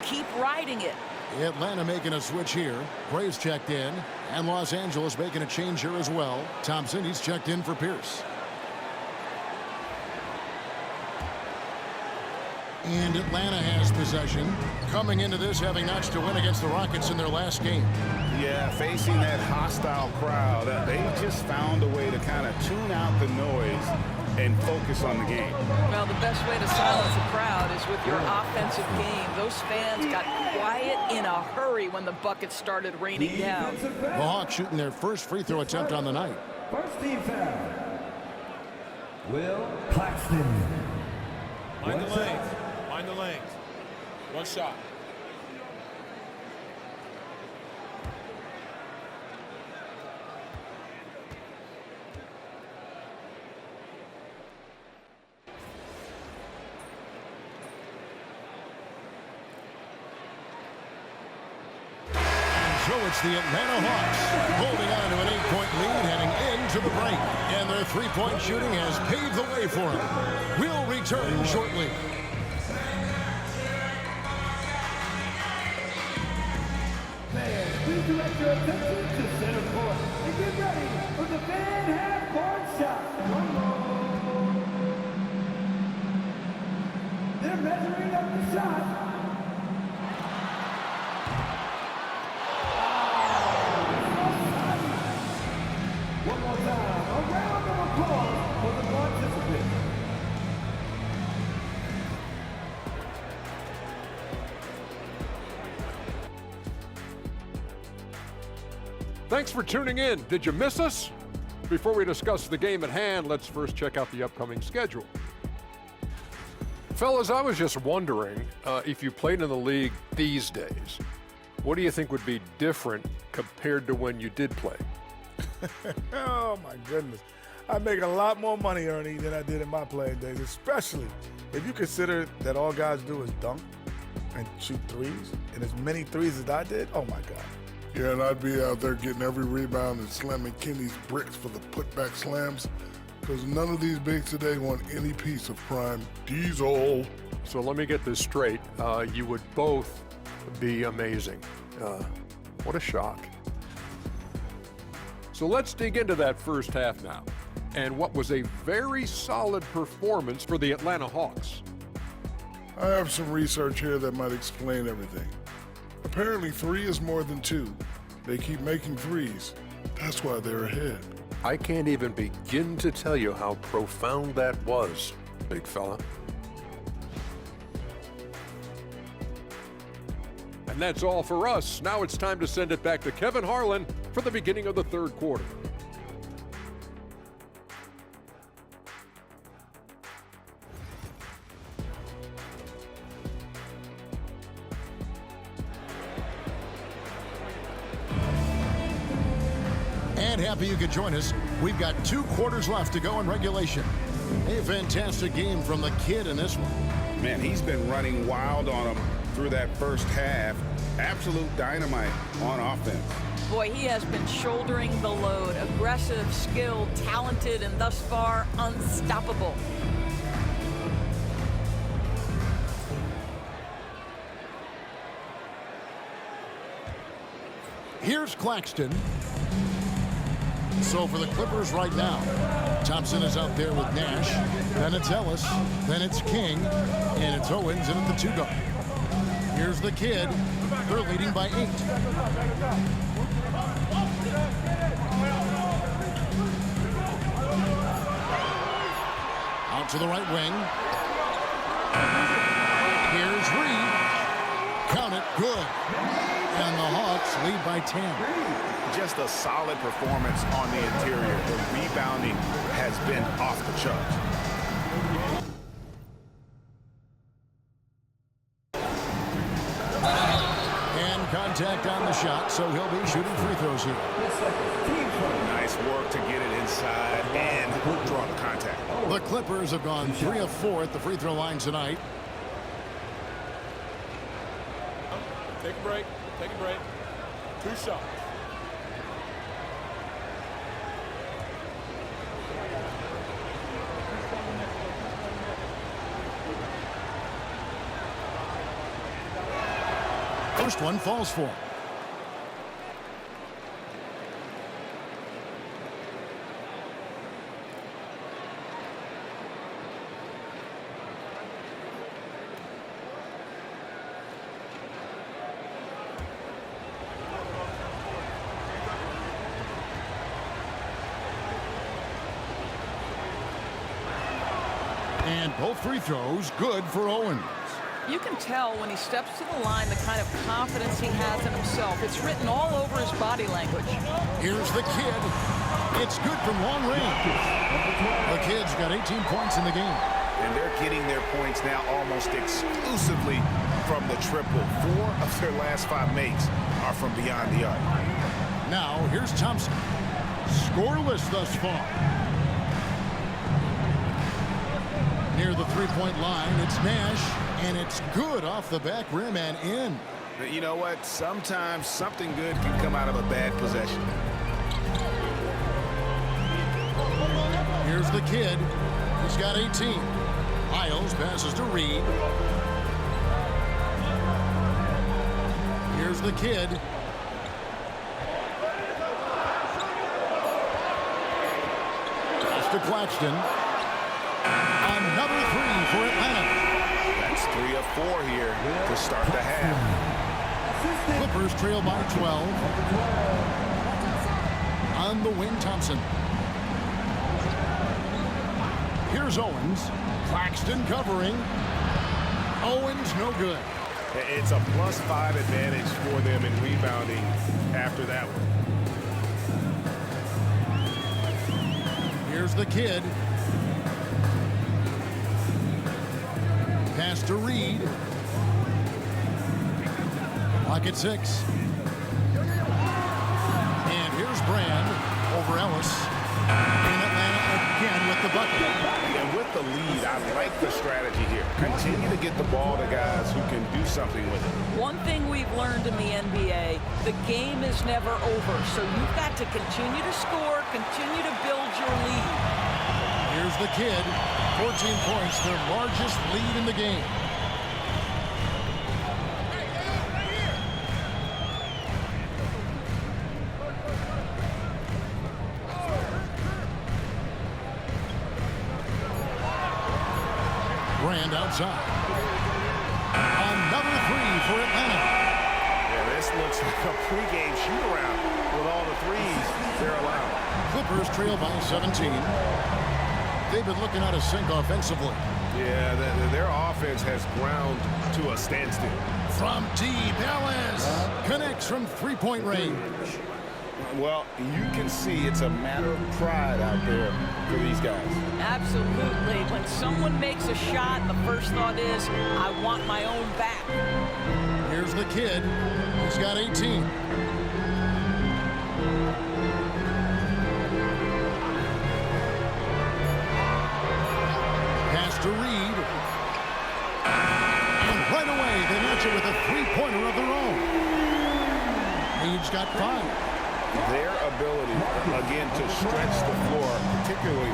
keep riding it. Atlanta making a switch here. Graves checked in. And Los Angeles making a change here as well. Thompson, he's checked in for Pierce. And Atlanta has possession. Coming into this, having notched a win against the Rockets in their last game. Yeah, facing that hostile crowd, they just found a way to kind of tune out the noise and focus on the game. Well, the best way to silence a crowd is with your offensive game. Those fans got quiet in a hurry when the buckets started raining down. The Hawks shooting their first free throw attempt on the night. First team foul. Will Claxton. Mind the lanes. Mind the lanes. One shot. So it's the Atlanta Hawks holding on to an 8-point lead heading into the break. And their three-point shooting has paved the way for them. We'll return shortly. Fans, please direct your attention to center court and get ready for the fan half-court shot. They're measuring up the shot. One more time, a round of applause for the participants. Thanks for tuning in. Did you miss us? Before we discuss the game at hand, let's first check out the upcoming schedule. Fellas, I was just wondering if you played in the league these days, what do you think would be different compared to when you did play? Oh, my goodness. I make a lot more money, Ernie, than I did in my playing days, especially if you consider that all guys do is dunk and shoot threes, and as many threes as I did, oh, my God. Yeah, and I'd be out there getting every rebound and slamming Kenny's bricks for the putback slams, because none of these bigs today want any piece of prime diesel. So let me get this straight. You would both be amazing. What a shock. So let's dig into that first half now, and what was a very solid performance for the Atlanta Hawks. I have some research here that might explain everything. Apparently 3 is more than 2. They keep making threes. That's why they're ahead. I can't even begin to tell you how profound that was, big fella. And that's all for us. Now it's time to send it back to Kevin Harlan for the beginning of the third quarter. And happy you could join us. We've got 2 quarters left to go in regulation. A fantastic game from the kid in this one. Man, he's been running wild on them through that first half. Absolute dynamite on offense. Boy, he has been shouldering the load. Aggressive, skilled, talented, and thus far unstoppable. Here's Claxton. So for the Clippers right now, Thompson is out there with Nash. Then it's Ellis. Then it's King. And it's Owens in at the 2 guard. Here's the kid. They're leading by 8. Out to the right wing. Here's Reed. Count it. Good. And the Hawks lead by 10. Just a solid performance on the interior. The rebounding has been off the charts. And contact on the shot, so he'll be shooting free throws here. Nice work to get it inside and draw the contact. The Clippers have gone 3 of 4 at the free throw line tonight. Take a break. Take a break. 2 shots. first one falls for him. And both free throws good for Owens. You can tell when he steps to the line the kind of confidence he has in himself. It's written all over his body language. Here's the kid. It's good from long range. The kid's got 18 points in the game. And they're getting their points now almost exclusively from the triple. 4 of their last 5 makes are from beyond the arc. Now, here's Thompson. Scoreless thus far. Near the three-point line, it's Nash, and it's good off the back rim and in. But you know what? Sometimes something good can come out of a bad possession. Here's the kid. He's got 18. Isles passes to Reed. Here's the kid. Pass to Claxton. Another three for Atlanta. That's 3 of 4 here to start the half. Clippers trail by 12. On the wing, Thompson. Here's Owens. Claxton covering. Owens no good. It's a +5 advantage for them in rebounding after that one. Here's the kid. Pass to Reed. Clock at 6. And here's Brand over Ellis. And Atlanta again with the bucket. And with the lead, I like the strategy here. Continue to get the ball to guys who can do something with it. One thing we've learned in the NBA, the game is never over. So you've got to continue to score, continue to build your lead. Here's the kid. 14 points, their largest lead in the game. Brand outside. Another three for Atlanta. Yeah, this looks like a pregame shoot-around with all the threes they're allowed. Clippers trail by 17. They've been looking out of sync offensively. Yeah, their offense has ground to a standstill. From deep, Ellis connects from three-point range. Well, you can see it's a matter of pride out there for these guys. Absolutely. When someone makes a shot, the first thought is, I want my own back. Here's the kid. He's got 18. To Reed. And right away, they match it with a three-pointer of their own. Reed's got 5. Their ability, again, to stretch the floor, particularly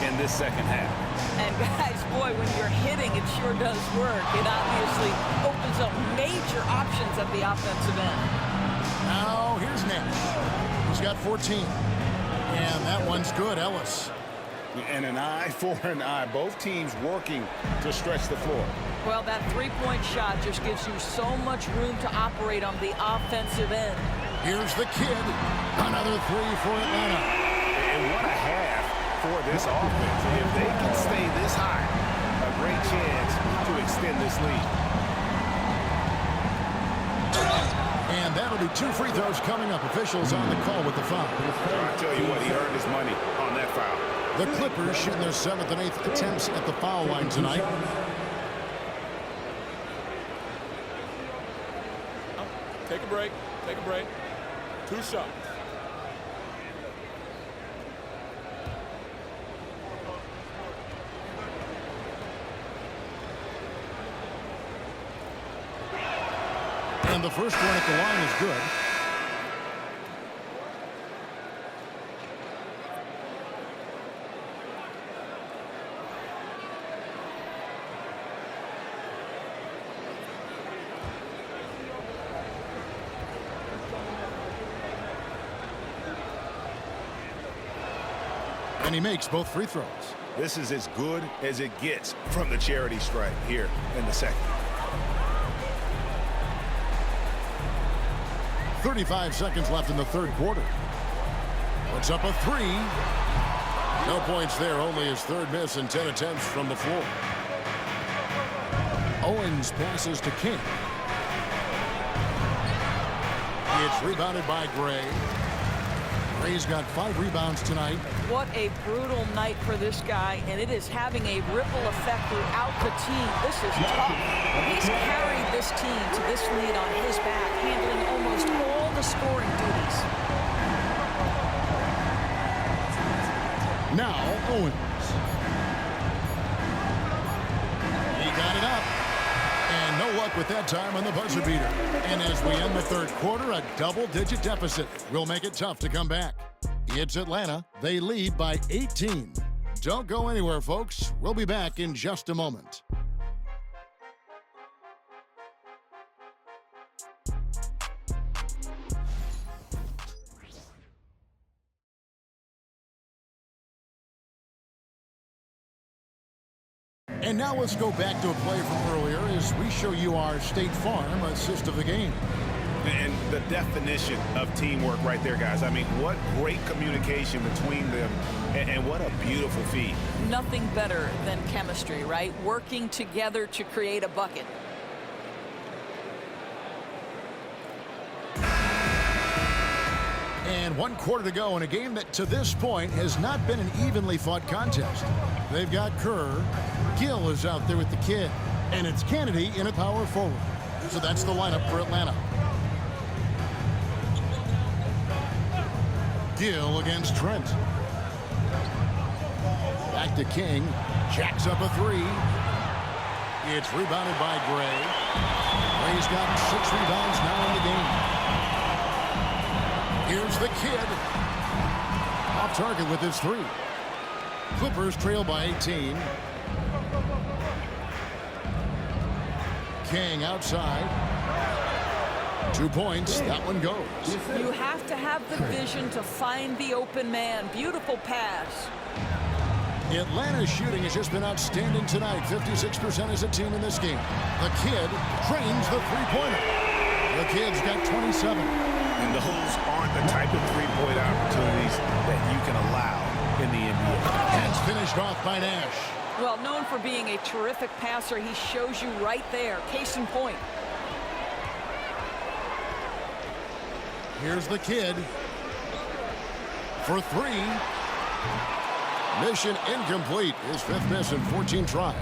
in this second half. And guys, boy, when you're hitting, it sure does work. It obviously opens up major options at the offensive end. Now, here's Nash. He's got 14. And that one's good, Ellis. And an eye for an eye. Both teams working to stretch the floor. Well, that three-point shot just gives you so much room to operate on the offensive end. Here's the kid. Another three for Atlanta. And what a half for this offense. If they can stay this high, a great chance to extend this lead. And that'll be 2 free throws coming up. Officials on the call with the foul. I tell you what, he earned his money on that foul. The Clippers shooting their 7th and 8th attempts at the foul line tonight. Take a break. Take a break. 2 shots. And the first one at the line is good. And he makes both free throws. This is as good as it gets from the charity stripe here in the second. 35 seconds left in the third quarter. Puts up a three. No points there, only his third miss in 10 attempts from the floor. Owens passes to King. It's rebounded by Gray. Gray's got 5 rebounds tonight. What a brutal night for this guy, and it is having a ripple effect throughout the team. This is tough. He's carried this team to this lead on his back, handling almost all the scoring duties. Now Owens. He got it up. And no luck with that time on the buzzer beater. And as we end the third quarter, a double-digit deficit will make it tough to come back. It's Atlanta. They lead by 18. Don't go anywhere, folks. We'll be back in just a moment. And now let's go back to a play from earlier as we show you our State Farm assist of the game. And the definition of teamwork right there, guys. I mean, what great communication between them, and what a beautiful feed. Nothing better than chemistry, right? Working together to create a bucket. And 1 quarter to go in a game that to this point has not been an evenly fought contest. They've got Kerr. Gill is out there with the kid. And it's Kennedy in a power forward. So that's the lineup for Atlanta. Gill against Trent. Back to King. Jacks up a three. It's rebounded by Gray. Gray's got 6 rebounds now in the game. Here's the kid. Off target with his 3. Clippers trail by 18. King outside. 2 points. That one goes. You have to have the vision to find the open man. Beautiful pass. Atlanta's shooting has just been outstanding tonight. 56% as a team in this game. The kid trains the three-pointer. The kid's got 27. And those aren't the type of three-point opportunities that you can allow in the NBA. And it's finished off by Nash. Well, known for being a terrific passer, he shows you right there. Case in point. Here's the kid for 3. Mission incomplete. His 5th miss in 14 tries.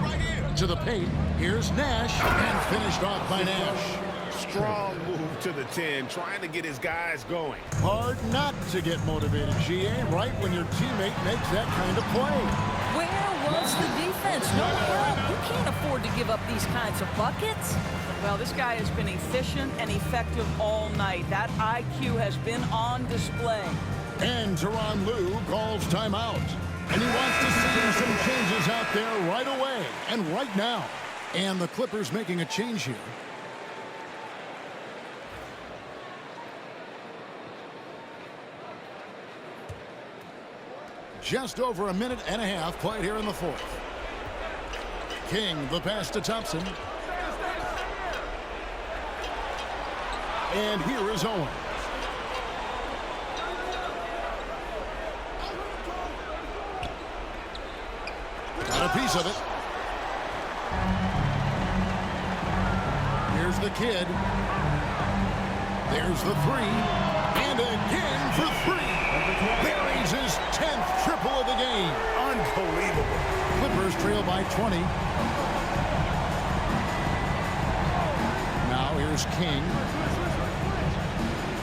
Right here. To the paint. Here's Nash. And finished off by Nash. Strong move to the 10, trying to get his guys going. Hard not to get motivated, GA, right when your teammate makes that kind of play. Where was the defense? No help. You can't afford to give up these kinds of buckets. Well, this guy has been efficient and effective all night. That IQ has been on display. And Tyronn Lue calls timeout. And he wants to see some changes out there right away and right now. And the Clippers making a change here. Just over a minute and a half played here in the 4th. King, the pass to Thompson. And here is Owens. Got a piece of it. Here's the kid. There's the 3. And again for 3. Buries his 10th triple of the game. Unbelievable. Clippers trail by 20. Now here's King.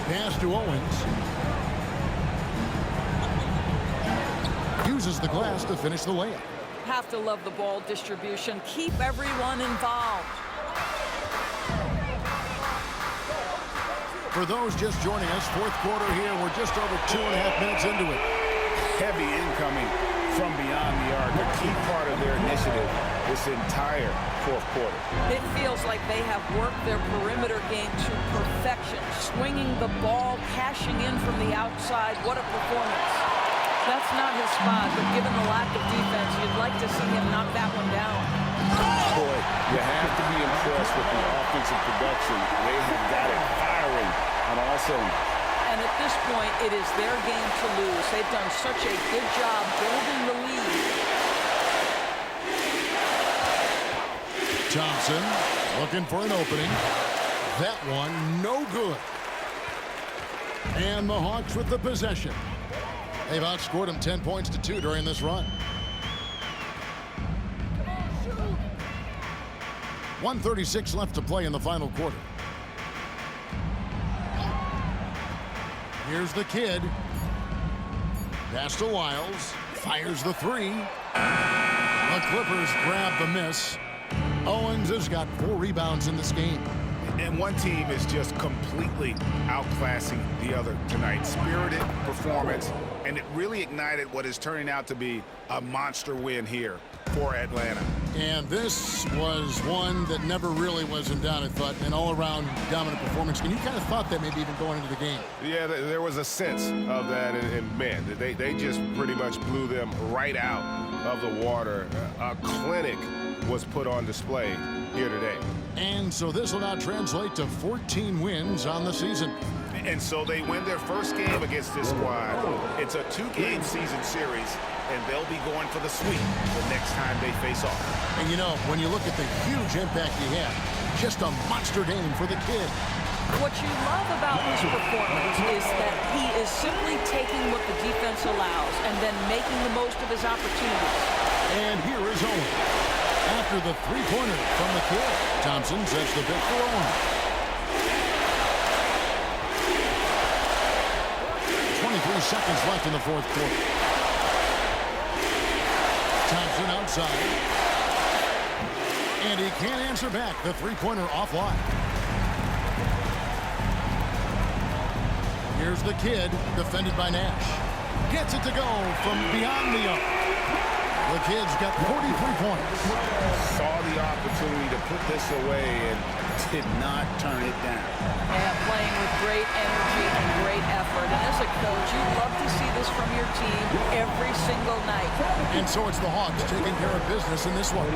Pass to Owens. Uses the glass to finish the layup. Have to love the ball distribution. Keep everyone involved. For those just joining us, 4th quarter here. We're just over 2.5 minutes into it. Heavy incoming from beyond beyond the arc, a key part of their initiative this entire fourth quarter. It feels like they have worked their perimeter game to perfection, swinging the ball, cashing in from the outside. What a performance. That's not his spot, but given the lack of defense, you'd like to see him knock that one down. Boy, you have to be impressed with the offensive production. They have got it firing on all cylinders. And at this point, it is their game to lose. They've done such a good job building the lead. Thompson looking for an opening. That one no good. And the Hawks with the possession. They've outscored them 10 points to 2 during this run. 1:36 left to play in the final quarter. Here's the kid. Pass to Wiles. Fires the three. The Clippers grab the miss. Owens has got 4 rebounds in this game. And one team is just completely outclassing the other tonight. Spirited performance, and it really ignited what is turning out to be a monster win here for Atlanta. And this was one that never really was in doubt, I thought, an all-around dominant performance. And you kind of thought that maybe even going into the game. Yeah, there was a sense of that, and man, they just pretty much blew them right out of the water. A clinic was put on display here today. And so this will now translate to 14 wins on the season. And so they win their first game against this squad. It's a 2-game season series, and they'll be going for the sweep the next time they face off. And you know, when you look at the huge impact he had, just a monster game for the kid. What you love about his performance is that he is simply taking what the defense allows and then making the most of his opportunities. And here is Owen. After the three-pointer from the kid, Thompson sets the pick for Owen. 23 seconds left in the fourth quarter. Thompson outside. And he can't answer back. The three-pointer offline. Here's the kid, defended by Nash. Gets it to go from beyond the arc. The kid's got 43 points. Saw the opportunity to put this away and did not turn it down. Yeah, playing with great energy and great effort. And as a coach, you love to see this from your team every single night. And so it's the Hawks taking care of business in this one.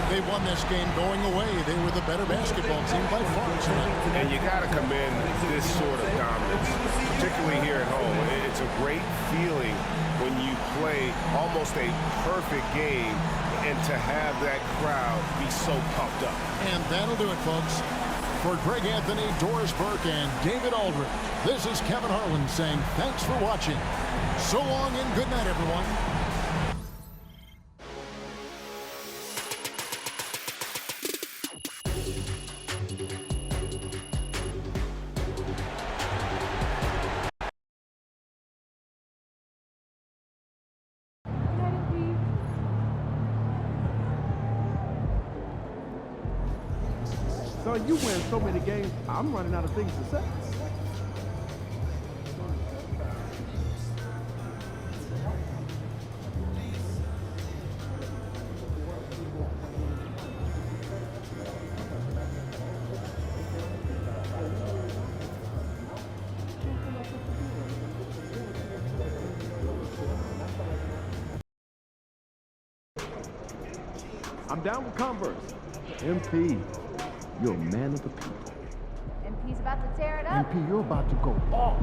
They won this game going away. They were the better basketball team by far tonight. And you got to commend this sort of dominance, particularly here at home. It's a great feeling when you play almost a perfect game and to have that crowd be so pumped up. And that'll do it, folks. For Greg Anthony, Doris Burke, and David Aldridge, this is Kevin Harlan saying thanks for watching. So long and good night, everyone. So you win so many games, I'm running out of things to say. I'm down with Converse. MP. You're a man of the people. MP's about to tear it up. MP, you're about to go off.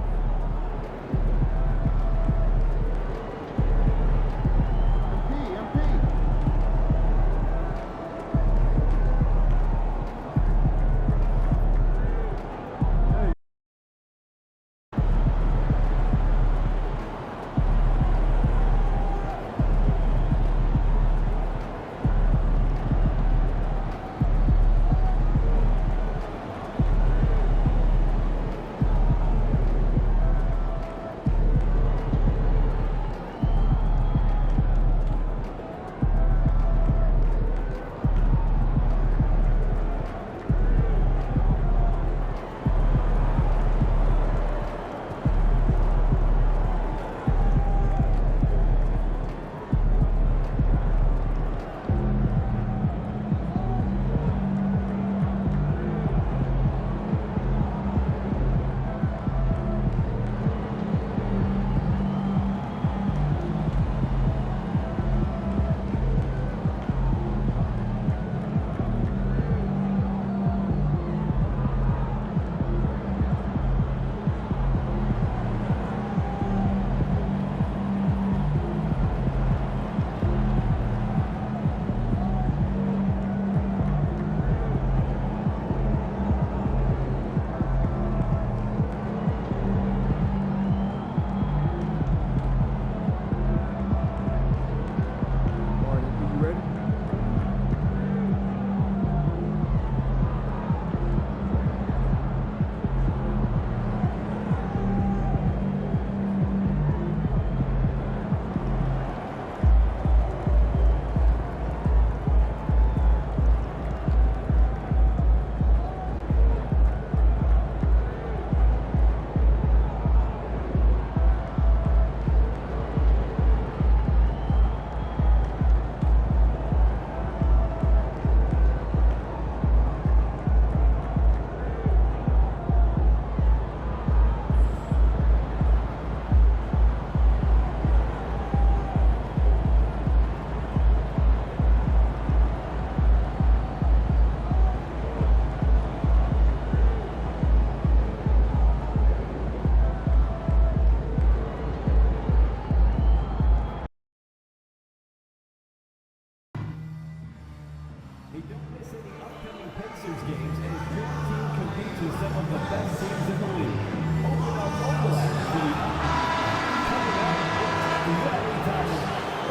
Hey, don't miss any upcoming Pacers games as your team competes with some of the best teams in the league. Open up mobile app for the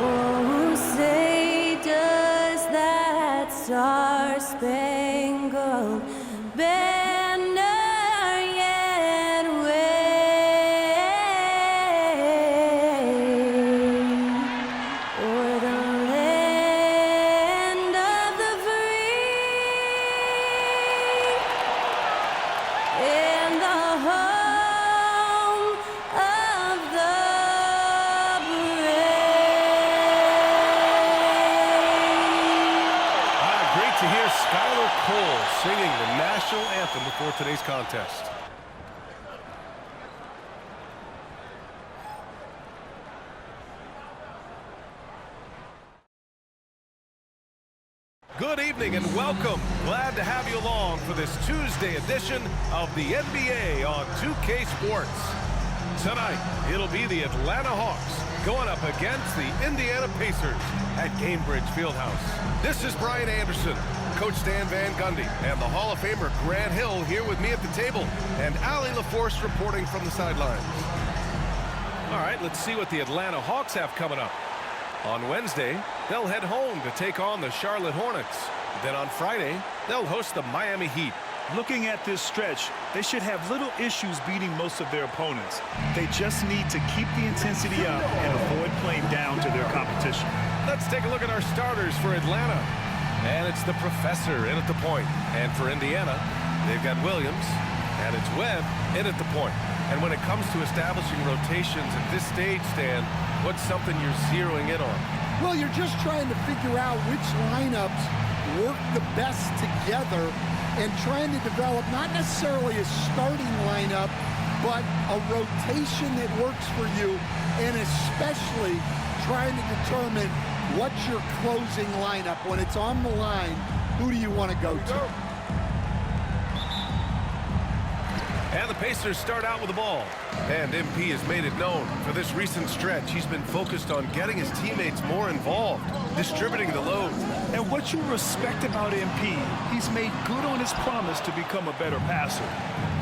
Oh, say does that star-spangled banner yet wave o'er the land of the free and the home of the Great to hear Skylar Cole singing the national anthem before today's contest. Good evening and welcome. Glad to have you along for this Tuesday edition of the NBA on 2K Sports. Tonight, it'll be the Atlanta Hawks going up against the Indiana Pacers at Gainbridge Fieldhouse. This is Brian Anderson, Coach Stan Van Gundy, and the Hall of Famer Grant Hill here with me at the table, and Allie LaForce reporting from the sidelines. All right, let's see what the Atlanta Hawks have coming up. On Wednesday, they'll head home to take on the Charlotte Hornets. Then on Friday, they'll host the Miami Heat. Looking at this stretch, they should have little issues beating most of their opponents. They just need to keep the intensity up and avoid playing down to their competition. Let's take a look at our starters for Atlanta. And it's the professor in at the point. And for Indiana, they've got Williams, and it's Webb in at the point. And when it comes to establishing rotations at this stage, Stan, what's something you're zeroing in on? Well, you're just trying to figure out which lineups work the best together and trying to develop not necessarily a starting lineup, but a rotation that works for you, and especially trying to determine what's your closing lineup. When it's on the line, who do you want to go to? And the Pacers start out with the ball. And MP has made it known. For this recent stretch, he's been focused on getting his teammates more involved, distributing the load. And what you respect about MP, he's made good on his promise to become a better passer.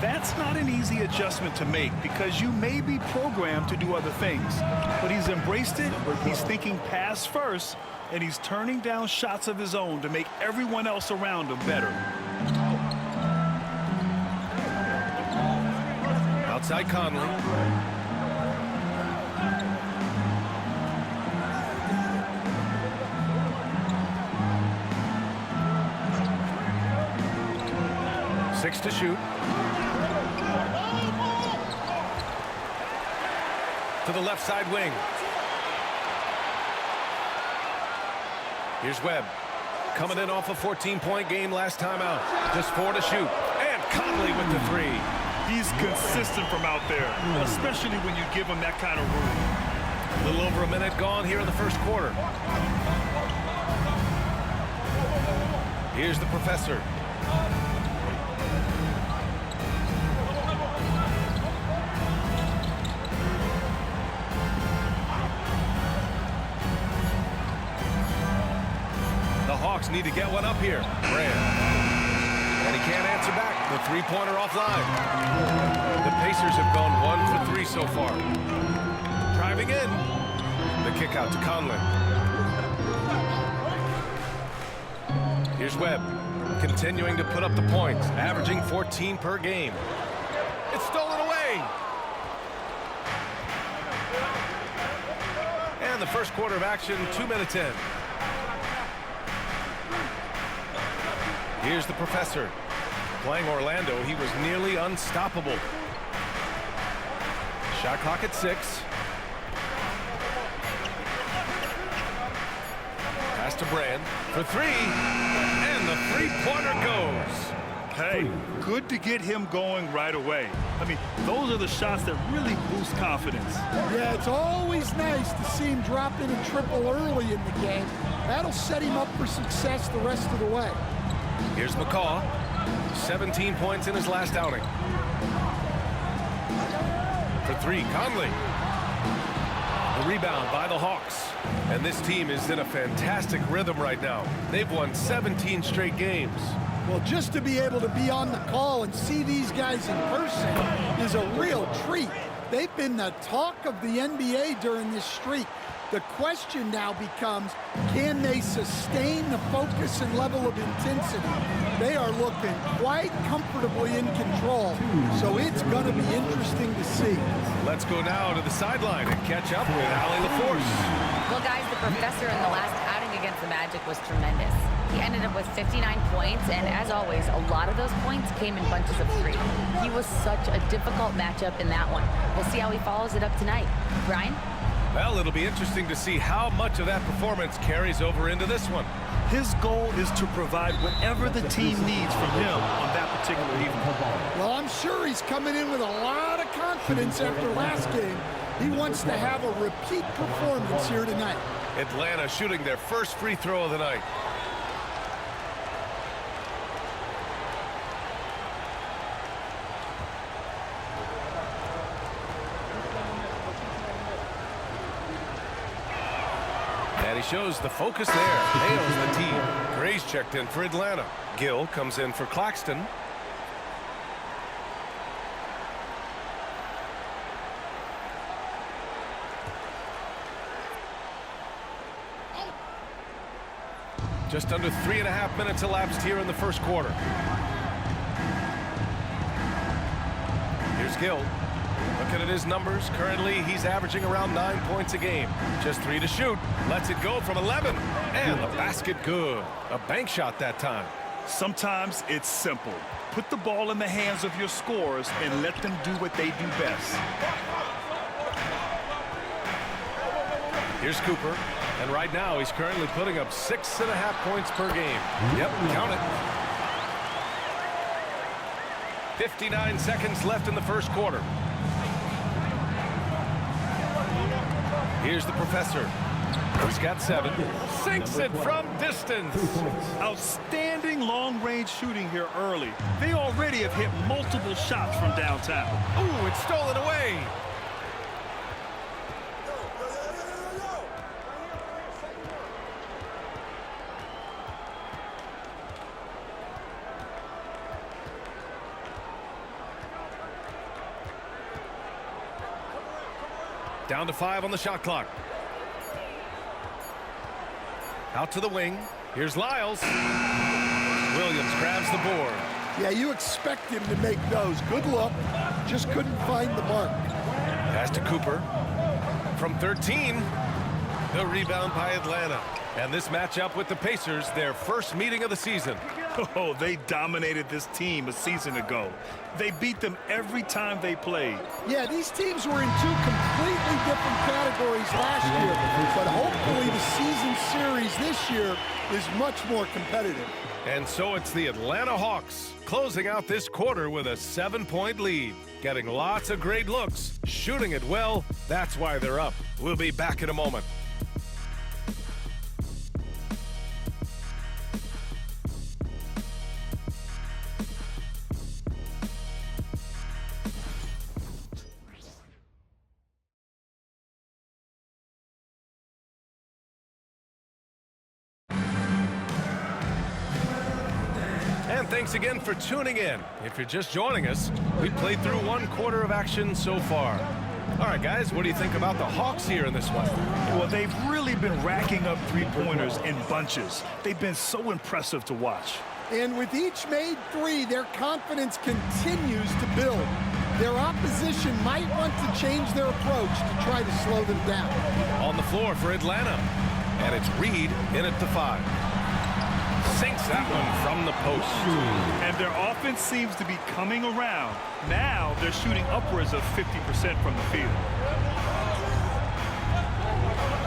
That's not an easy adjustment to make because you may be programmed to do other things. But he's embraced it, he's thinking pass first, and he's turning down shots of his own to make everyone else around him better. Outside Conley. Six to shoot. To the left side wing. Here's Webb. Coming in off a 14-point game last time out. Just 4 to shoot. And Conley with the three. He's consistent from out there, especially when you give him that kind of room. A little over a minute gone here in the first quarter. Here's the professor. The Hawks need to get one up here. Brand. And he can't answer back. The three-pointer offline. The Pacers have gone 1 for 3 so far. Driving in. The kick out to Conley. Here's Webb. Continuing to put up the points. Averaging 14 per game. It's stolen away. And the first quarter of action, 2 minutes in. Here's the professor. Playing Orlando, he was nearly unstoppable. Shot clock at 6. Pass to Brand for 3. And the three-pointer goes. Hey, good to get him going right away. I mean, those are the shots that really boost confidence. Yeah, it's always nice to see him drop in a triple early in the game. That'll set him up for success the rest of the way. Here's McCaw. 17 points in his last outing. For 3, Conley. The rebound by the Hawks. And this team is in a fantastic rhythm right now. They've won 17 straight games. Well, just to be able to be on the call and see these guys in person is a real treat. They've been the talk of the NBA during this streak. The question now becomes, can they sustain the focus and level of intensity? They are looking quite comfortably in control, so it's going to be interesting to see. Let's go now to the sideline and catch up with Allie LaForce. Well, guys, the professor in the last outing against the Magic was tremendous. He ended up with 59 points, and as always, a lot of those points came in bunches of 3. He was such a difficult matchup in that one. We'll see how he follows it up tonight. Brian? Well, it'll be interesting to see how much of that performance carries over into this one. His goal is to provide whatever the team needs from him on that particular evening. Well, I'm sure he's coming in with a lot of confidence after last game. He wants to have a repeat performance here tonight. Atlanta shooting their first free throw of the night. And he shows the focus there. Nails the team. Gray's checked in for Atlanta. Gill comes in for Claxton. Just under 3.5 minutes elapsed here in the first quarter. Here's Gill. Looking at his numbers, currently he's averaging around 9 points a game. Just 3 to shoot. Lets it go from 11. And the basket good. A bank shot that time. Sometimes it's simple. Put the ball in the hands of your scorers and let them do what they do best. Here's Cooper. And right now he's currently putting up 6.5 points per game. Yep, count it. 59 seconds left in the first quarter. Here's the professor. He's got 7. Sinks it from distance. Outstanding long-range shooting here early. They already have hit multiple shots from downtown. Ooh, it's stolen away. Down to 5 on the shot clock. Out to the wing. Here's Lyles. Williams grabs the board. Yeah, you expect him to make those. Good look. Just couldn't find the mark. Pass to Cooper. From 13. The rebound by Atlanta. And this matchup with the Pacers, their first meeting of the season. Oh, they dominated this team a season ago. They beat them every time they played. Yeah, these teams were in 2 completely different categories last year, but hopefully the season series this year is much more competitive. And so it's the Atlanta Hawks closing out this quarter with a 7-point lead. Getting lots of great looks, shooting it well. That's why they're up. We'll be back in a moment. Thanks again for tuning in. If you're just joining us, we played through 1 quarter of action so far. All right, guys, what do you think about the Hawks here in this one? Well, they've really been racking up 3-pointers in bunches. They've been so impressive to watch. And with each made 3, their confidence continues to build. Their opposition might want to change their approach to try to slow them down. On the floor for Atlanta. And it's Reed in at the 5. Sinks that one from the post. And their offense seems to be coming around. Now they're shooting upwards of 50% from the field.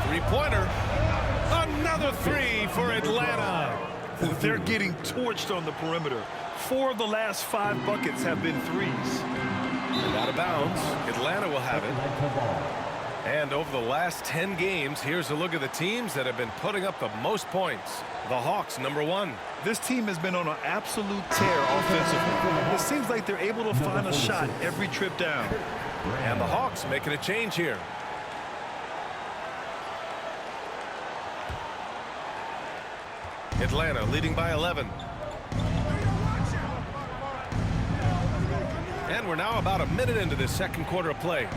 3-pointer. Another 3 for Atlanta. They're getting torched on the perimeter. 4 of the last 5 buckets have been 3s. And out of bounds. Atlanta will have it. And over the last 10 games, here's a look at the teams that have been putting up the most points. The Hawks, number 1. This team has been on an absolute tear offensively. It seems like they're able to find a shot every trip down. And the Hawks making a change here. Atlanta leading by 11. And we're now about a minute into this second quarter of play.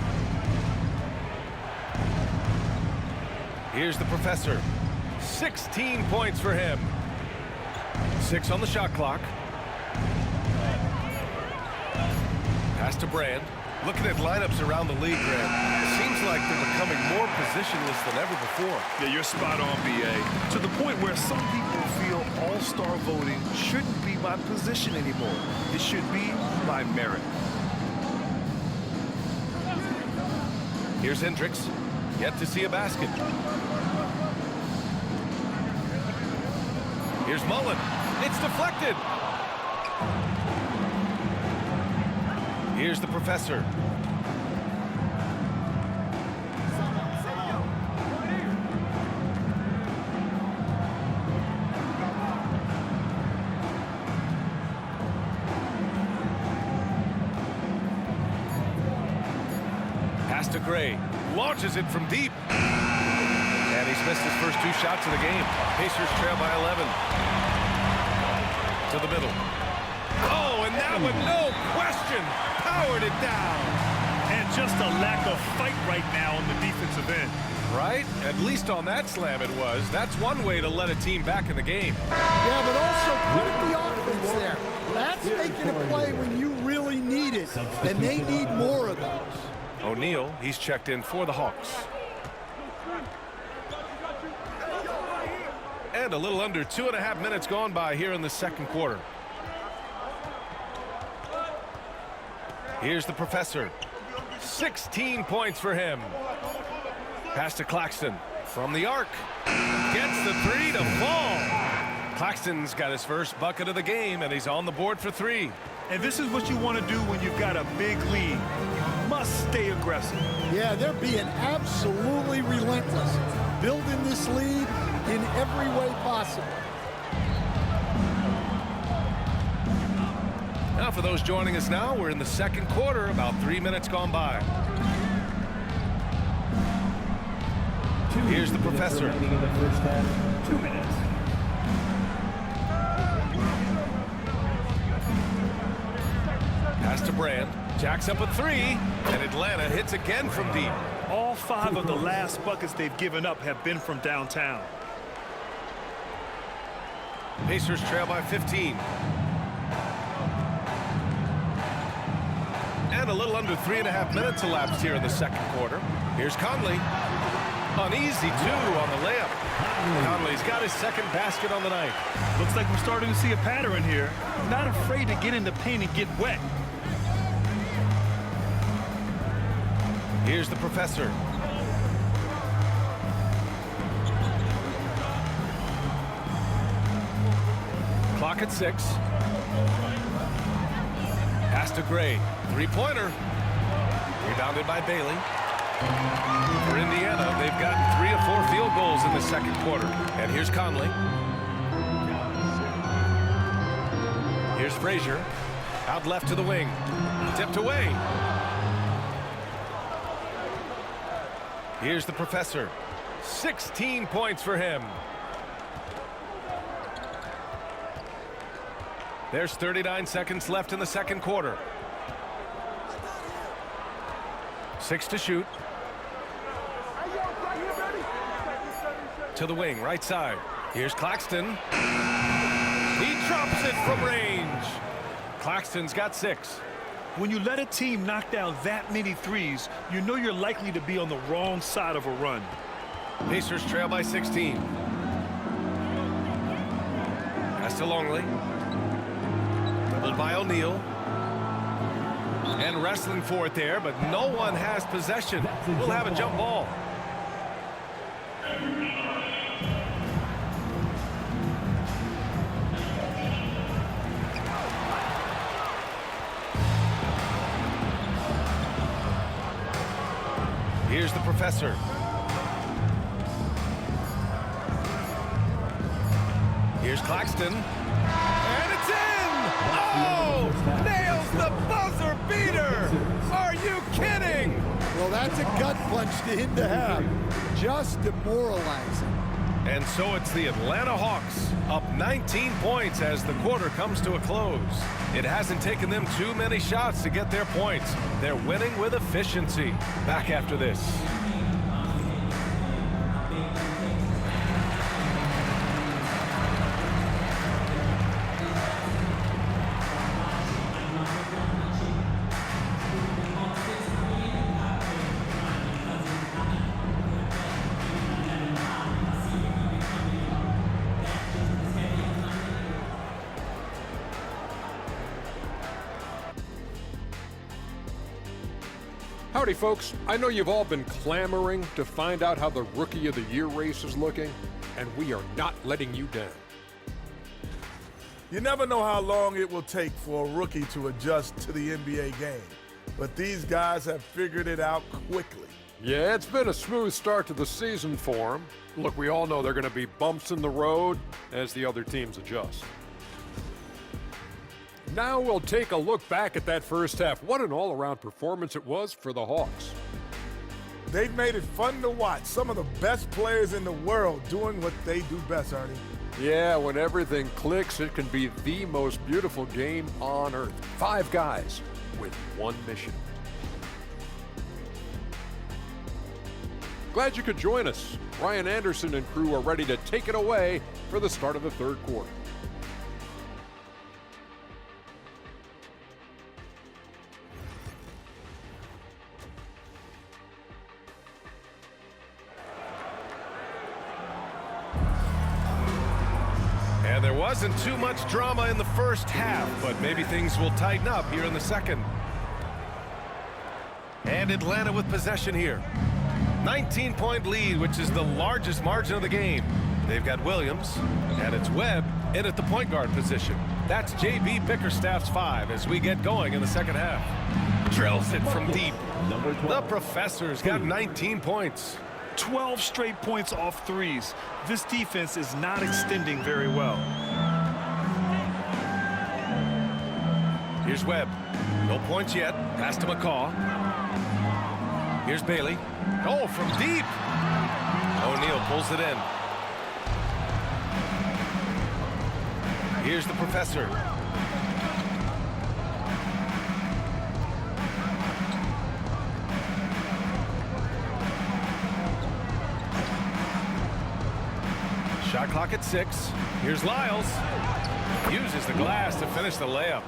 Here's the professor. 16 points for him. 6 on the shot clock. Pass to Brand. Looking at lineups around the league, Grant, it seems like they're becoming more positionless than ever before. Yeah, you're spot on, BA. To the point where some people feel all-star voting shouldn't be by position anymore. It should be by merit. Here's Hendricks. Yet to see a basket. Here's Mullen. It's deflected. Here's the professor. Pass to Gray. Launches it from deep. And he's missed his first 2 shots of the game. Pacers trail by 11. To the middle. Oh, and that one, no question, powered it down. And just a lack of fight right now on the defensive end. Right? At least on that slam it was. That's one way to let a team back in the game. Yeah, but also put the offense there. That's making a play when you really need it, and they need more of those. O'Neal, he's checked in for the Hawks. And a little under 2.5 minutes gone by here in the second quarter. Here's the professor. 16 points for him. Pass to Claxton from the arc. Gets the 3 to fall. Claxton's got his first bucket of the game, and he's on the board for 3. And this is what you want to do when you've got a big lead. You must stay aggressive. Yeah, they're being absolutely relentless, building this lead in every way possible. Now for those joining us now, we're in the second quarter, about 3 minutes gone by. Here's the professor. In the first half, 2 minutes. Pass to Brand. Jacks up a 3, and Atlanta hits again from deep. All 5 of the last buckets they've given up have been from downtown. Pacers trail by 15. And a little under 3.5 minutes elapsed here in the second quarter. Here's Conley. An easy 2 on the layup. Conley's got his second basket on the night. Looks like we're starting to see a pattern here. Not afraid to get in the paint and get wet. Here's the professor. Clock at 6. Pass to Gray. 3-pointer. Rebounded by Bailey. For Indiana, they've gotten 3 of 4 field goals in the second quarter. And here's Conley. Here's Frazier. Out left to the wing. Tipped away. Here's the professor. 16 points for him. There's 39 seconds left in the second quarter. 6 to shoot. To the wing, right side. Here's Claxton. He drops it from range. Claxton's got 6. When you let a team knock down that many threes, you know you're likely to be on the wrong side of a run. Pacers trail by 16. Pass to Longley. Doubled by O'Neal. And wrestling for it there, but no one has possession. We'll have a jump ball. Here's the professor. Here's Claxton. And it's in! Oh! Nails the buzzer beater! Are you kidding? Well, that's a gut punch to him to have. Just demoralizing. And so it's the Atlanta Hawks up 19 points as the quarter comes to a close. It hasn't taken them too many shots to get their points. They're winning with efficiency. Back after this. Howdy, folks. I know you've all been clamoring to find out how the Rookie of the Year race is looking, and we are not letting you down. You never know how long it will take for a rookie to adjust to the NBA game, but these guys have figured it out quickly. Yeah, it's been a smooth start to the season for them. Look, we all know there are going to be bumps in the road as the other teams adjust. Now we'll take a look back at that first half. What an all-around performance it was for the Hawks. They've made it fun to watch. Some of the best players in the world doing what they do best, Ernie. Yeah, when everything clicks, it can be the most beautiful game on earth. 5 guys with one mission. Glad you could join us. Ryan Anderson and crew are ready to take it away for the start of the third quarter. And there wasn't too much drama in the first half, but maybe things will tighten up here in the second. And Atlanta with possession here. 19-point lead, which is the largest margin of the game. They've got Williams, and it's Webb in at the point guard position. That's J.B. Bickerstaff's 5 as we get going in the second half. Drills it from deep. The Professor's got 19 points. 12 straight points off threes. This defense is not extending very well. Here's Webb. No points yet. Pass to McCaw. Here's Bailey. Oh, from deep. O'Neal pulls it in. Here's the Professor. Shot clock at 6. Here's Lyles. Uses the glass to finish the layup.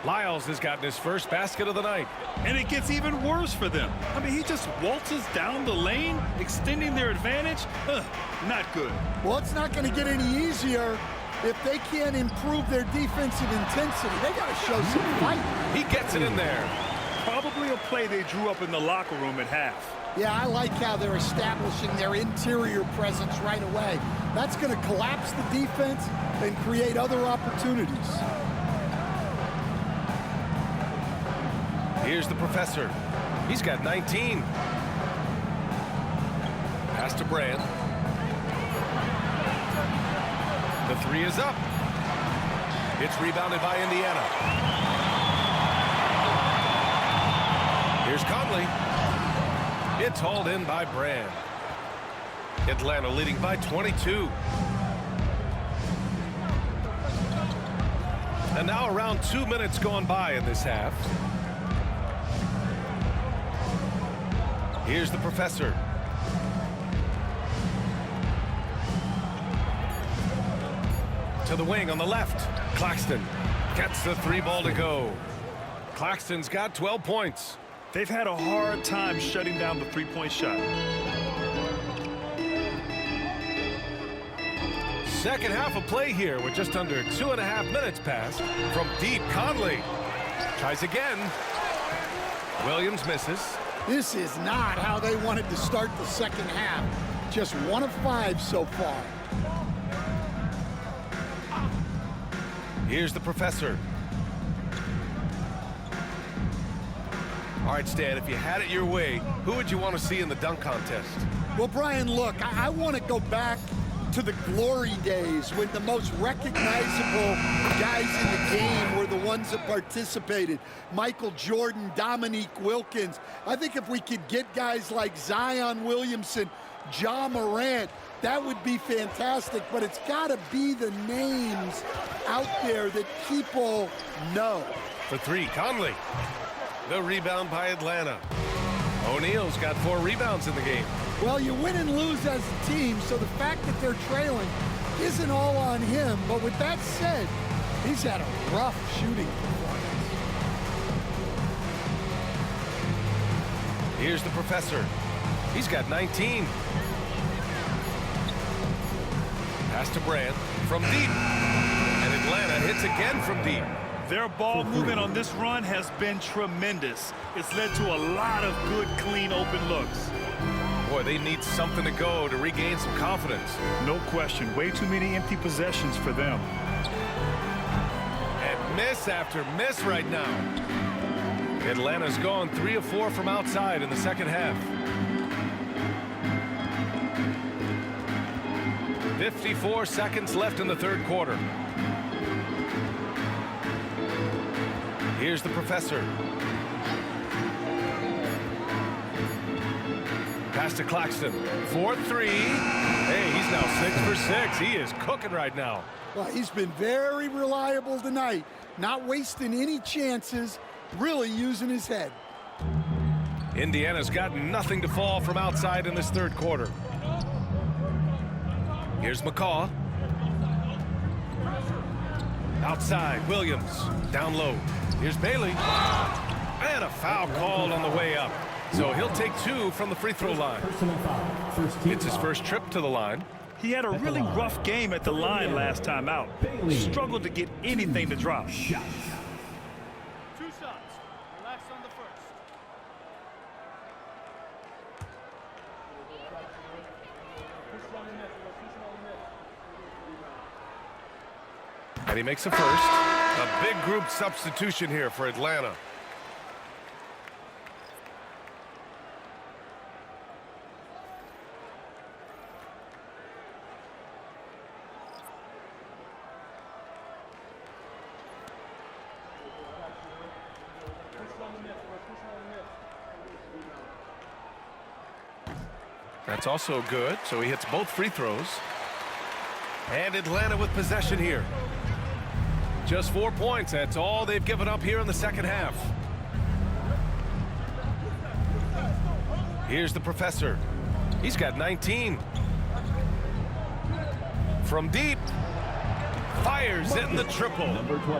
Lyles has gotten his first basket of the night. And it gets even worse for them. I mean, he just waltzes down the lane, extending their advantage. Not good. Well, it's not going to get any easier if they can't improve their defensive intensity. They got to show some fight. He gets it in there. Probably a play they drew up in the locker room at half. Yeah, I like how they're establishing their interior presence right away. That's going to collapse the defense and create other opportunities. Here's the Professor. He's got 19. Pass to Brand. The 3 is up. It's rebounded by Indiana. Here's Conley. It's hauled in by Brand. Atlanta leading by 22. And now around 2 minutes gone by in this half. Here's the Professor. To the wing on the left. Claxton gets the 3 ball to go. Claxton's got 12 points. They've had a hard time shutting down the three-point shot. Second half of play here with just under 2.5 minutes passed. From deep, Conley tries again. Williams misses. This is not how they wanted to start the second half. Just 1 of 5 so far. Here's the Professor. All right, Stan, if you had it your way, who would you want to see in the dunk contest? Well, Brian, look, I want to go back to the glory days when the most recognizable guys in the game were the ones that participated. Michael Jordan, Dominique Wilkins. I think if we could get guys like Zion Williamson, Ja Morant, that would be fantastic, but it's got to be the names out there that people know. For three, Conley. The rebound by Atlanta. O'Neal's got 4 rebounds in the game. Well, you win and lose as a team, so the fact that they're trailing isn't all on him. But with that said, he's had a rough shooting performance. Here's the professor. He's got 19. Pass to Brand from deep. And Atlanta hits again from deep. Their ball movement on this run has been tremendous. It's led to a lot of good, clean, open looks. Boy, they need something to go to regain some confidence. No question. Way too many empty possessions for them. And miss after miss right now. Atlanta's gone 3 of 4 from outside in the second half. 54 seconds left in the third quarter. Here's the professor. Pass to Claxton. 4-3. Hey, he's now 6 for 6. He is cooking right now. Well, he's been very reliable tonight. Not wasting any chances, really using his head. Indiana's got nothing to fall from outside in this third quarter. Here's McCaw. Outside, Williams. Down low. Here's Bailey. And a foul called on the way up. So he'll take 2 from the free throw line. It's his first trip to the line. He had a really rough game at the line last time out. Struggled to get anything to drop. 2 shots. Relax on the first. And he makes a first. A big group substitution here for Atlanta. That's also good, so he hits both free throws. And Atlanta with possession here. Just 4 points. That's all they've given up here in the second half. Here's the professor. He's got 19. From deep. Fires in the triple.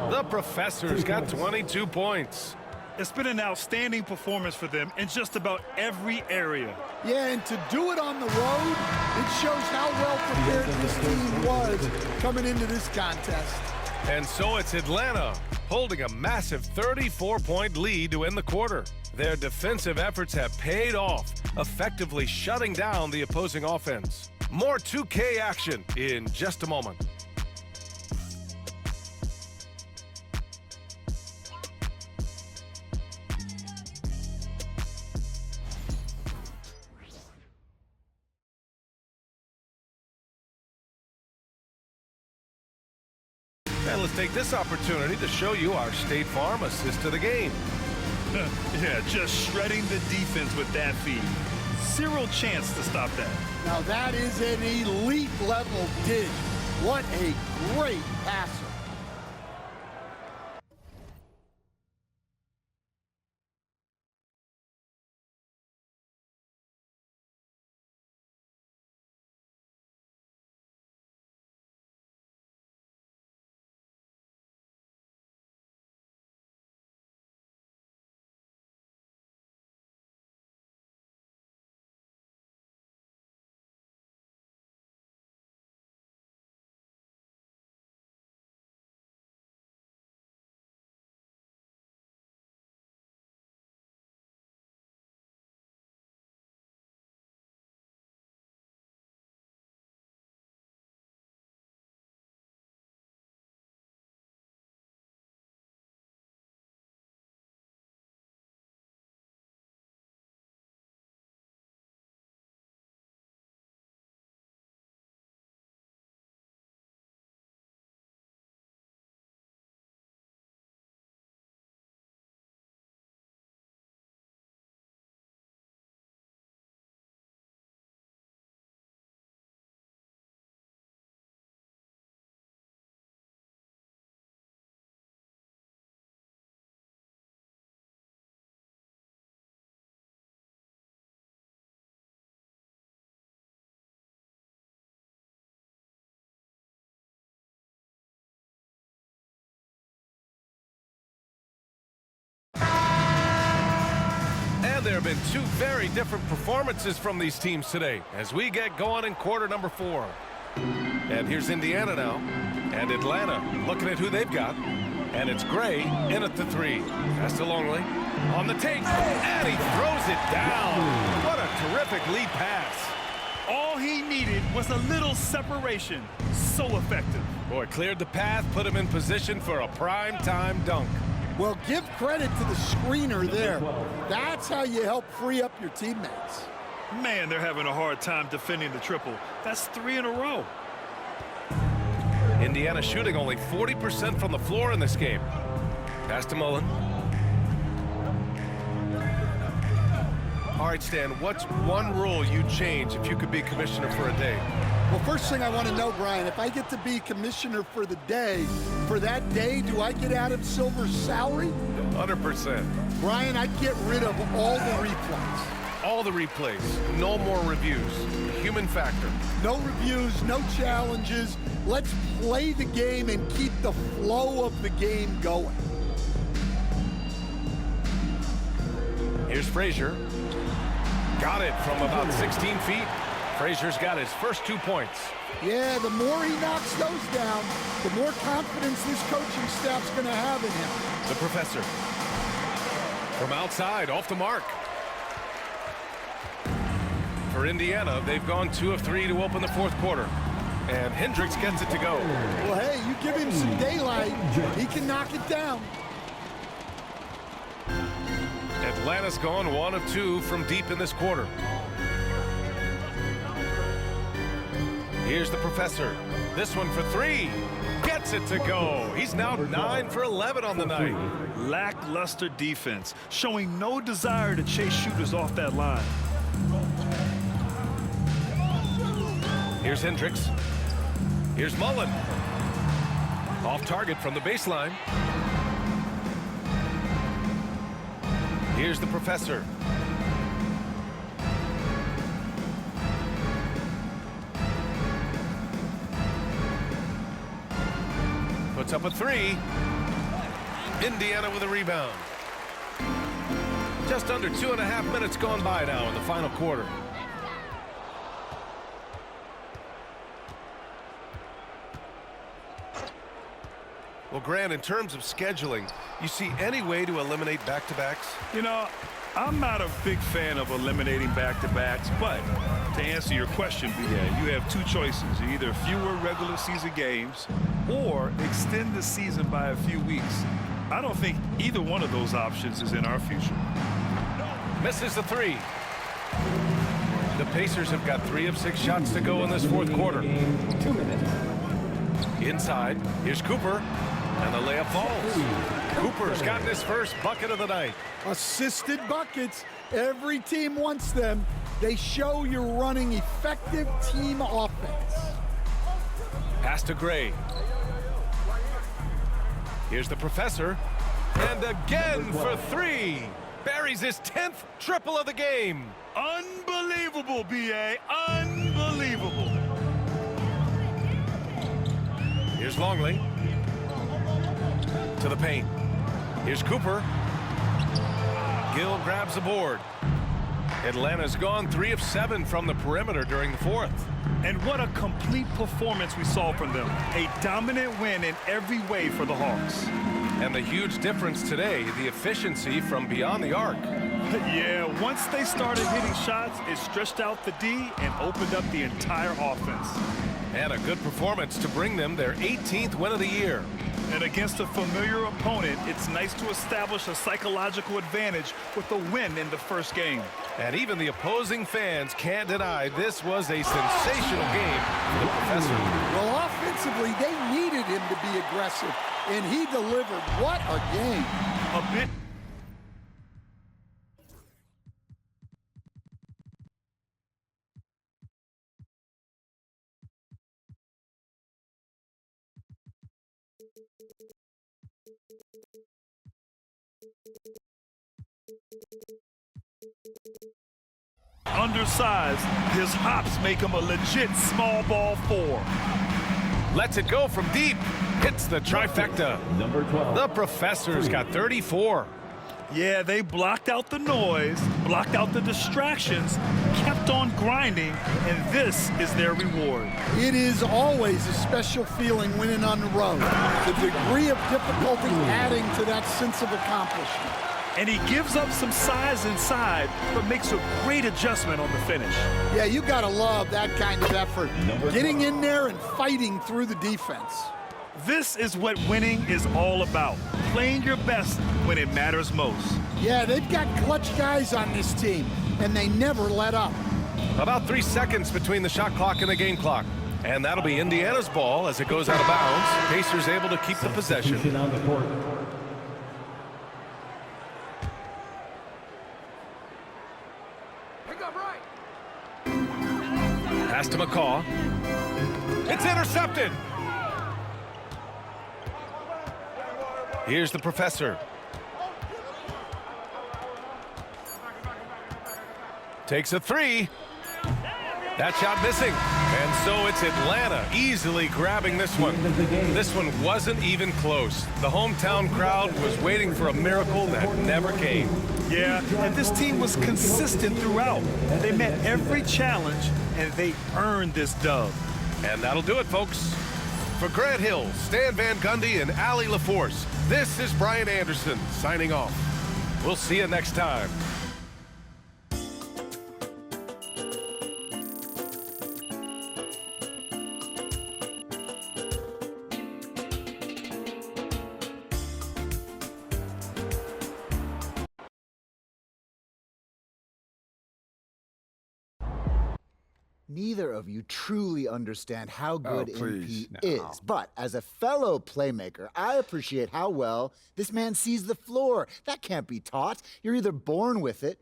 The professor's got 22 points. It's been an outstanding performance for them in just about every area. Yeah, and to do it on the road, it shows how well prepared this team was coming into this contest. And so it's Atlanta holding a massive 34-point lead to end the quarter. Their defensive efforts have paid off, effectively shutting down the opposing offense. More 2K action in just a moment. And let's take this opportunity to show you our State Farm assist to the game. Yeah, just shredding the defense with that feed. Zero chance to stop that. Now that is an elite level dig. What a great passer. have been two very different performances from these teams today as we get going in quarter number 4. And here's Indiana now. And Atlanta looking at who they've got. And it's Gray in at the 3. Pass to Longley. On the take. And he throws it down. What a terrific lead pass. All he needed was a little separation. So effective. Boy, cleared the path, put him in position for a prime-time dunk. Well, give credit to the screener there. That's how you help free up your teammates. Man, they're having a hard time defending the triple. That's 3 in a row. Indiana shooting only 40% from the floor in this game. Pass to Mullen. All right, Stan, what's one rule you'd change if you could be commissioner for a day? Well, first thing I want to know, Brian, if I get to be commissioner for the day, for that day, do I get Adam Silver's salary? 100%. Brian, I'd get rid of all the replays. All the replays. No more reviews. Human factor. No reviews, no challenges. Let's play the game and keep the flow of the game going. Here's Frazier. Got it from about 16 feet. Frazier's got his first 2 points. Yeah, the more he knocks those down, the more confidence this coaching staff's going to have in him. The Professor. From outside, off the mark. For Indiana, they've gone 2 of 3 to open the 4th quarter. And Hendricks gets it to go. Well, hey, you give him some daylight, he can knock it down. Atlanta's gone 1 of 2 from deep in this quarter. Here's the Professor. This one for 3. Gets it to go. He's now 9 for 11 on the night. Lackluster defense, showing no desire to chase shooters off that line. Here's Hendricks. Here's Mullen. Off target from the baseline. Here's the Professor. Puts up a 3. Indiana with a rebound. Just under 2.5 minutes gone by now in the final quarter. Well, Grant, in terms of scheduling, you see any way to eliminate back-to-backs? You know, I'm not a big fan of eliminating back-to-backs, but to answer your question, you have 2 choices. Either fewer regular season games or extend the season by a few weeks. I don't think either one of those options is in our future. Misses the 3. The Pacers have got 3 of 6 shots to go in this 4th quarter. 2 minutes. Inside, here's Cooper. And the layup falls. Cooper's got his first bucket of the night. Assisted buckets. Every team wants them. They show you're running effective team offense. Pass to Gray. Here's the Professor. And again for 3. Buries his 10th triple of the game. Unbelievable, B.A. Unbelievable. Here's Longley. To the paint. Here's Cooper. Gill grabs the board. Atlanta's gone 3 of 7 from the perimeter during the 4th. And what a complete performance we saw from them. A dominant win in every way for the Hawks. And the huge difference today, the efficiency from beyond the arc. Yeah, once they started hitting shots, it stretched out the D and opened up the entire offense. And a good performance to bring them their 18th win of the year. And against a familiar opponent, it's nice to establish a psychological advantage with a win in the first game. And even the opposing fans can't deny this was a sensational game for the Professor. Well, offensively, they needed him to be aggressive, and he delivered. What a game. A bit. Undersized, his hops make him a legit small ball 4. Lets it go from deep. Hits the trifecta. Number 12. The Professor's got 34. Yeah, they blocked out the noise, blocked out the distractions, kept on grinding, and this is their reward. It is always a special feeling winning on the road. The degree of difficulty adding to that sense of accomplishment. And he gives up some size inside, but makes a great adjustment on the finish. Yeah, you gotta love that kind of effort. Getting in there and fighting through the defense. This is what winning is all about. Playing your best when it matters most. Yeah, they've got clutch guys on this team, and they never let up. About 3 seconds between the shot clock and the game clock. And that'll be Indiana's ball as it goes out of bounds. Pacers able to keep the possession. Pass to McCaw. It's intercepted. Here's the professor. Takes a three. That shot missing. And so it's Atlanta easily grabbing this one. This one wasn't even close. The hometown crowd was waiting for a miracle that never came. Yeah, and this team was consistent throughout. They met every challenge, and they earned this dub. And that'll do it, folks. For Grant Hill, Stan Van Gundy, and Allie LaForce, this is Brian Anderson signing off. We'll see you next time. Neither of you truly understand how good MP is, but as a fellow playmaker, I appreciate how well this man sees the floor. That can't be taught. You're either born with it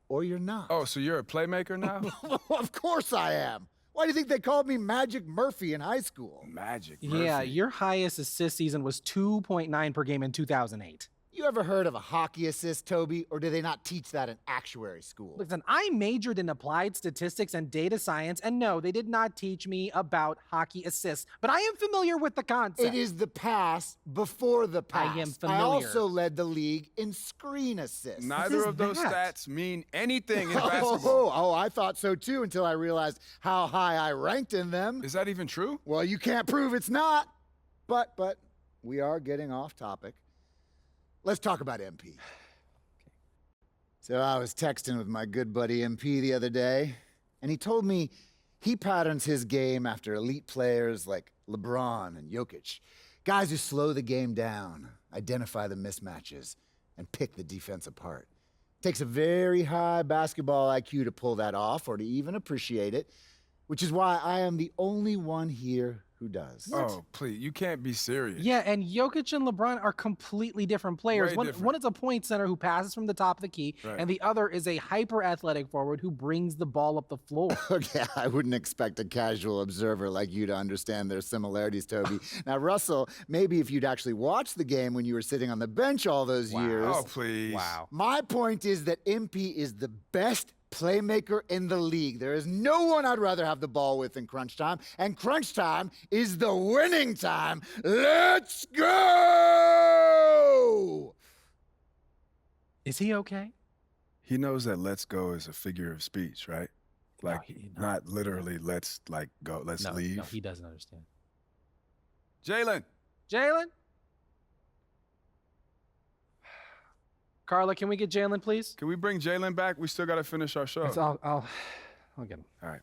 or you're not. Oh, so you're a playmaker now? Of course I am. Why do you think they called me Magic Murphy in high school? Magic Murphy? Yeah, your highest assist season was 2.9 per game in 2008. You ever heard of a hockey assist, Toby? Or do they not teach that in actuary school? Listen, I majored in applied statistics and data science, and no, they did not teach me about hockey assists, but I am familiar with the concept. It is the pass before the pass. I am familiar. I also led the league in screen assists. Neither of those stats mean anything in basketball. Oh, I thought so too until I realized how high I ranked in them. Is that even true? Well, you can't prove it's not. But we are getting off topic. Let's talk about MP. So I was texting with my good buddy MP the other day, and he told me he patterns his game after elite players like LeBron and Jokic, guys who slow the game down, identify the mismatches, and pick the defense apart. It takes a very high basketball IQ to pull that off or to even appreciate it, which is why I am the only one here who does. Oh, please, you can't be serious. Yeah, and Jokic and LeBron are completely different players. One is a point center who passes from the top of the key, and the other is a hyper-athletic forward who brings the ball up the floor. Okay, I wouldn't expect a casual observer like you to understand their similarities, Toby. Now, Russell, maybe if you'd actually watched the game when you were sitting on the bench all those years. Oh, please. Wow. My point is that MP is the best playmaker in the league. There is no one I'd rather have the ball with in crunch time, and crunch time is the winning time. Let's go! Is he okay? He knows that "let's go" is a figure of speech, right? Like, not literally "let's go, let's leave." No, he doesn't understand. Jalen. Carla, can we get Jalen, please? Can we bring Jalen back? We still got to finish our show. I'll get him. All right.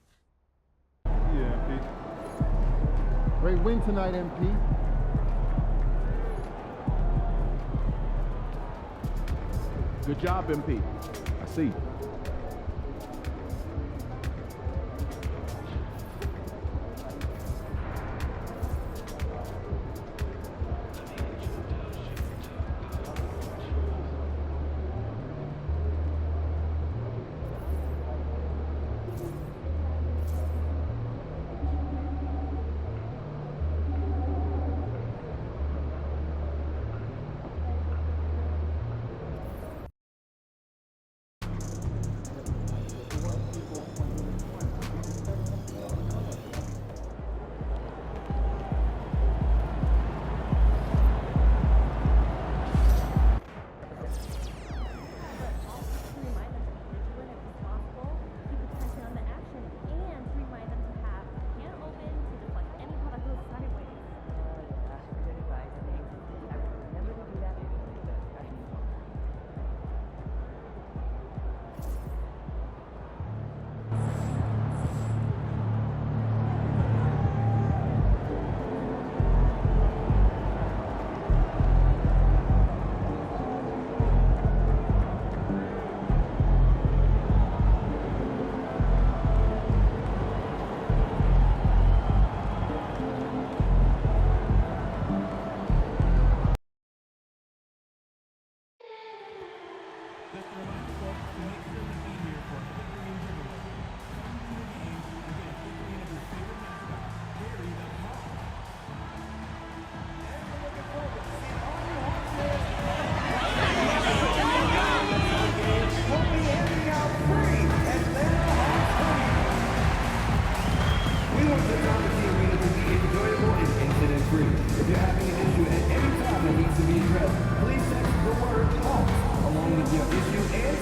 Yeah, MP. Great win tonight, MP. Good job, MP. I see.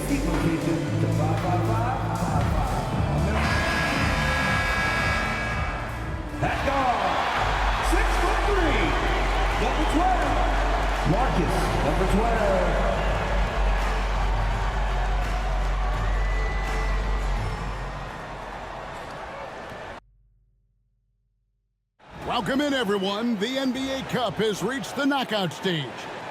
seat location to 55555. At guard, 6'3", number 12, Marcus, number 12. Welcome in, everyone. The NBA Cup has reached the knockout stage.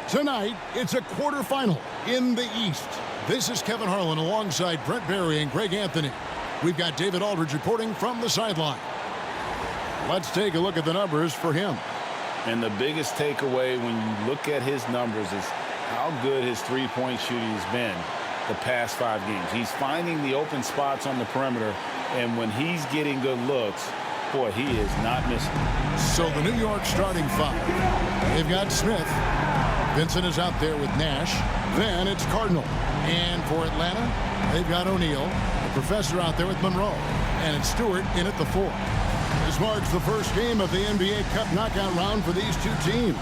Tonight, it's a quarterfinal in the East. This is Kevin Harlan alongside Brent Barry and Greg Anthony. We've got David Aldridge reporting from the sideline. Let's take a look at the numbers for him. And the biggest takeaway when you look at his numbers is how good his three-point shooting has been the past 5 games. He's finding the open spots on the perimeter, and when he's getting good looks, boy, he is not missing. So the New York starting 5. They've got Smith. Vincent is out there with Nash. Then it's Cardinal. And for Atlanta, they've got O'Neal. The professor out there with Monroe. And it's Stewart in at the 4. This marks the first game of the NBA Cup knockout round for these two teams.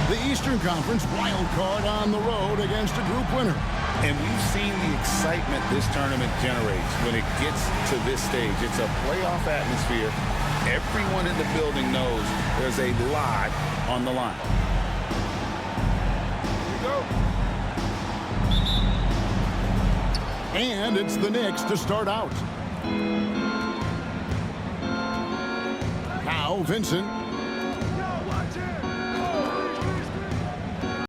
The Eastern Conference wild card on the road against a group winner. And we've seen the excitement this tournament generates when it gets to this stage. It's a playoff atmosphere. Everyone in the building knows there's a lot on the line. Here we go. And it's the Knicks to start out. Now Vincent